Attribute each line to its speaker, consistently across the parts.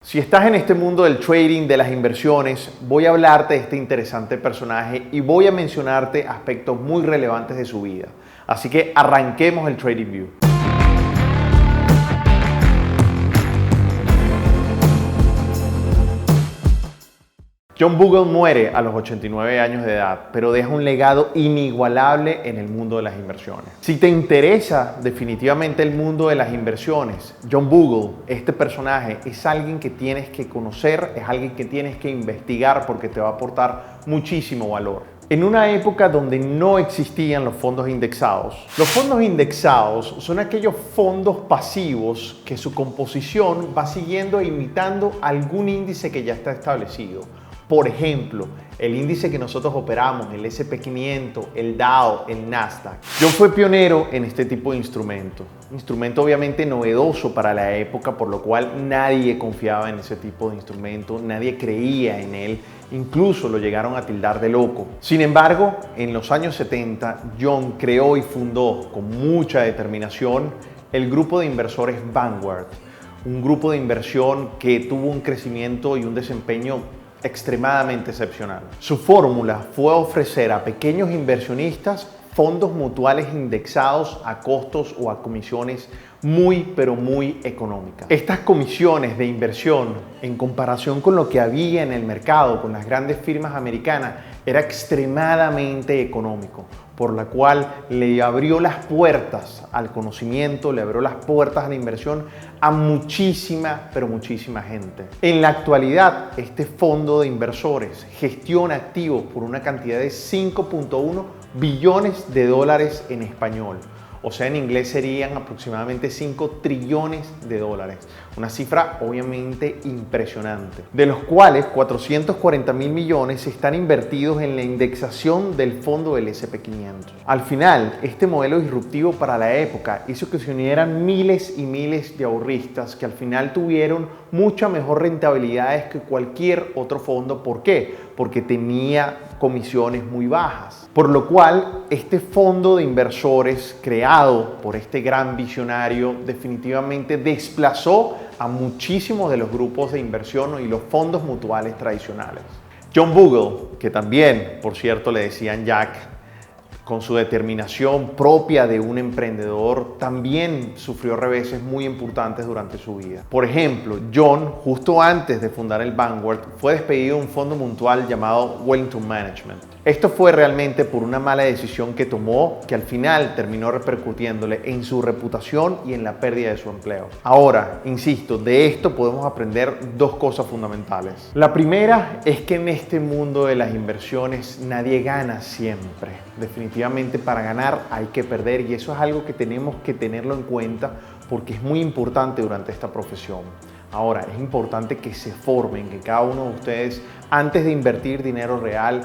Speaker 1: Si estás en este mundo del trading, de las inversiones, voy a hablarte de este interesante personaje y voy a mencionarte aspectos muy relevantes de su vida. Así que arranquemos el Trading View. John Bogle muere a los 89 años de edad, pero deja un legado inigualable en el mundo de las inversiones. Si te interesa definitivamente el mundo de las inversiones, John Bogle, este personaje, es alguien que tienes que conocer, es alguien que tienes que investigar porque te va a aportar muchísimo valor. En una época donde no existían los fondos indexados son aquellos fondos pasivos que su composición va siguiendo e imitando algún índice que ya está establecido. Por ejemplo, el índice que nosotros operamos, el S&P 500, el Dow, el Nasdaq. John fue pionero en este tipo de instrumento. Un instrumento obviamente novedoso para la época, por lo cual nadie confiaba en ese tipo de instrumento, nadie creía en él, incluso lo llegaron a tildar de loco. Sin embargo, en los años 70, John creó y fundó con mucha determinación el grupo de inversores Vanguard, un grupo de inversión que tuvo un crecimiento y un desempeño extremadamente excepcional. Su fórmula fue ofrecer a pequeños inversionistas fondos mutuales indexados a costos o a comisiones muy económicas. Estas comisiones de inversión, en comparación con lo que había en el mercado con las grandes firmas americanas, era extremadamente económico, por la cual le abrió las puertas al conocimiento, le abrió las puertas a la inversión a muchísima gente. En la actualidad, este fondo de inversores gestiona activos por una cantidad de 5.1 billones de dólares en español. O sea, en inglés serían aproximadamente 5 trillones de dólares. Una cifra obviamente impresionante. De los cuales 440.000 millones están invertidos en la indexación del fondo del S&P 500. Al final, este modelo disruptivo para la época hizo que se unieran miles y miles de ahorristas que al final tuvieron mucha mejor rentabilidad que cualquier otro fondo. ¿Por qué? Porque tenía comisiones muy bajas. Por lo cual, este fondo de inversores creado por este gran visionario definitivamente desplazó a muchísimos de los grupos de inversión y los fondos mutuales tradicionales. John Bogle, que también, por cierto, le decían Jack, con su determinación propia de un emprendedor, también sufrió reveses muy importantes durante su vida. Por ejemplo, John, justo antes de fundar el Vanguard, fue despedido de un fondo mutual llamado Wellington Management. Esto fue realmente por una mala decisión que tomó, que al final terminó repercutiéndole en su reputación y en la pérdida de su empleo. Ahora, insisto, de esto podemos aprender dos cosas fundamentales. La primera es que en este mundo de las inversiones nadie gana siempre. Definitivamente para ganar hay que perder y eso es algo que tenemos que tenerlo en cuenta porque es muy importante durante esta profesión. Ahora, es importante que se formen, que cada uno de ustedes, antes de invertir dinero real,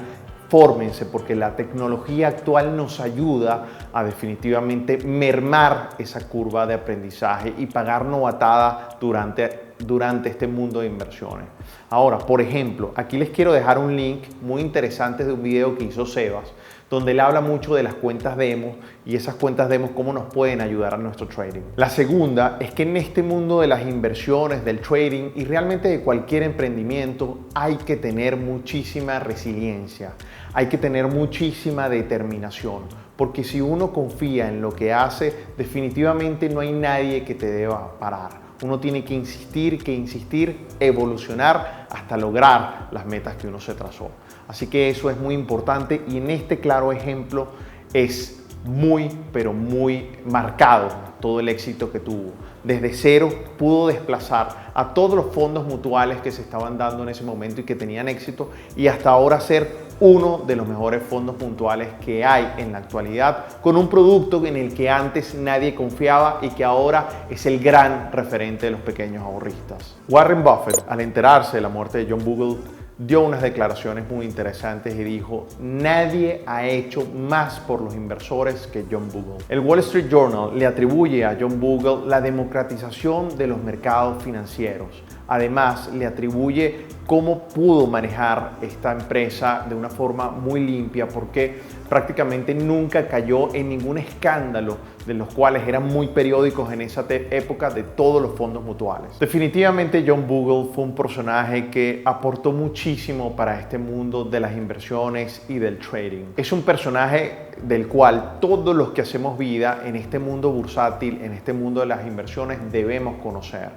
Speaker 1: fórmense porque la tecnología actual nos ayuda a definitivamente mermar esa curva de aprendizaje y pagar novatada durante este mundo de inversiones. Ahora, por ejemplo, aquí les quiero dejar un link muy interesante de un video que hizo Sebas, donde él habla mucho de las cuentas demo y esas cuentas demo cómo nos pueden ayudar a nuestro trading. La segunda es que en este mundo de las inversiones, del trading y realmente de cualquier emprendimiento hay que tener muchísima resiliencia, hay que tener muchísima determinación, porque si uno confía en lo que hace, definitivamente no hay nadie que te deba parar. Uno tiene que insistir, evolucionar hasta lograr las metas que uno se trazó. Así que eso es muy importante y en este claro ejemplo es muy marcado todo el éxito que tuvo. Desde cero pudo desplazar a todos los fondos mutuales que se estaban dando en ese momento y que tenían éxito y hasta ahora ser uno de los mejores fondos mutuales que hay en la actualidad con un producto en el que antes nadie confiaba y que ahora es el gran referente de los pequeños ahorristas. Warren Buffett, al enterarse de la muerte de John Bogle, dio unas declaraciones muy interesantes y dijo: nadie ha hecho más por los inversores que John Bogle. El Wall Street Journal le atribuye a John Bogle la democratización de los mercados financieros. Además, le atribuye cómo pudo manejar esta empresa de una forma muy limpia, porque prácticamente nunca cayó en ningún escándalo de los cuales eran muy periódicos en esa época de todos los fondos mutuales. Definitivamente John Bogle fue un personaje que aportó muchísimo para este mundo de las inversiones y del trading. Es un personaje del cual todos los que hacemos vida en este mundo bursátil, en este mundo de las inversiones, debemos conocer.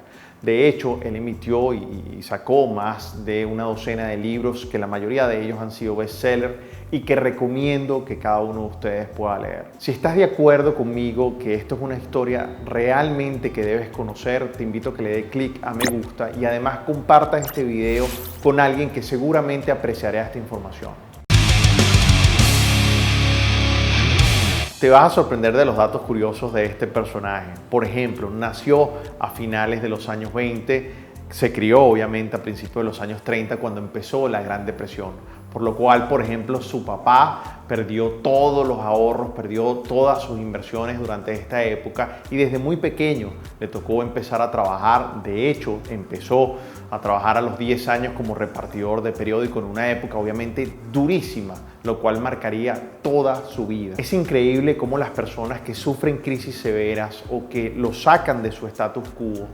Speaker 1: De hecho, él emitió y sacó más de una docena de libros que la mayoría de ellos han sido bestsellers y que recomiendo que cada uno de ustedes pueda leer. Si estás de acuerdo conmigo que esto es una historia realmente que debes conocer, te invito a que le dé clic a me gusta y además compartas este video con alguien que seguramente apreciará esta información. Te vas a sorprender de los datos curiosos de este personaje. Por ejemplo, nació a finales de los años 20, se crió obviamente a principios de los años 30 cuando empezó la Gran Depresión. Por lo cual, por ejemplo, su papá perdió todos los ahorros, perdió todas sus inversiones durante esta época y desde muy pequeño le tocó empezar a trabajar. De hecho, empezó a trabajar a los 10 años como repartidor de periódico en una época obviamente durísima, lo cual marcaría toda su vida. Es increíble cómo las personas que sufren crisis severas o que lo sacan de su status quo,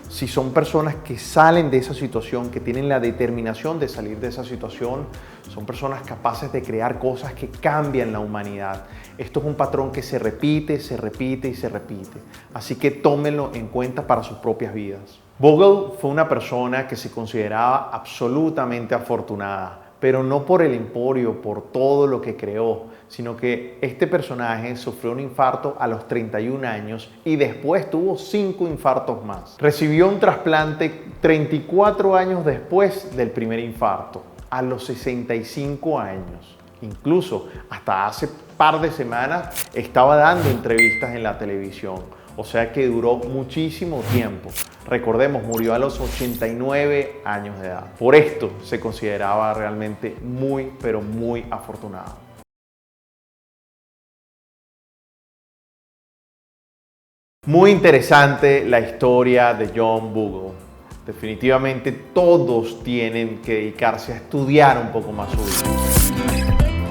Speaker 1: si son personas que salen de esa situación, que tienen la determinación de salir de esa situación, son personas capaces de crear cosas que cambian la humanidad. Esto es un patrón que se repite, se repite y se repite. Así que tómenlo en cuenta para sus propias vidas. Bogle fue una persona que se consideraba absolutamente afortunada, pero no por el emporio, por todo lo que creó, sino que este personaje sufrió un infarto a los 31 años y después tuvo 5 infartos más. Recibió un trasplante 34 años después del primer infarto, a los 65 años. Incluso hasta hace par de semanas estaba dando entrevistas en la televisión. O sea que duró muchísimo tiempo. Recordemos, murió a los 89 años de edad. Por esto se consideraba realmente muy, pero muy afortunado. Muy interesante la historia de John Bogle. Definitivamente todos tienen que dedicarse a estudiar un poco más su vida.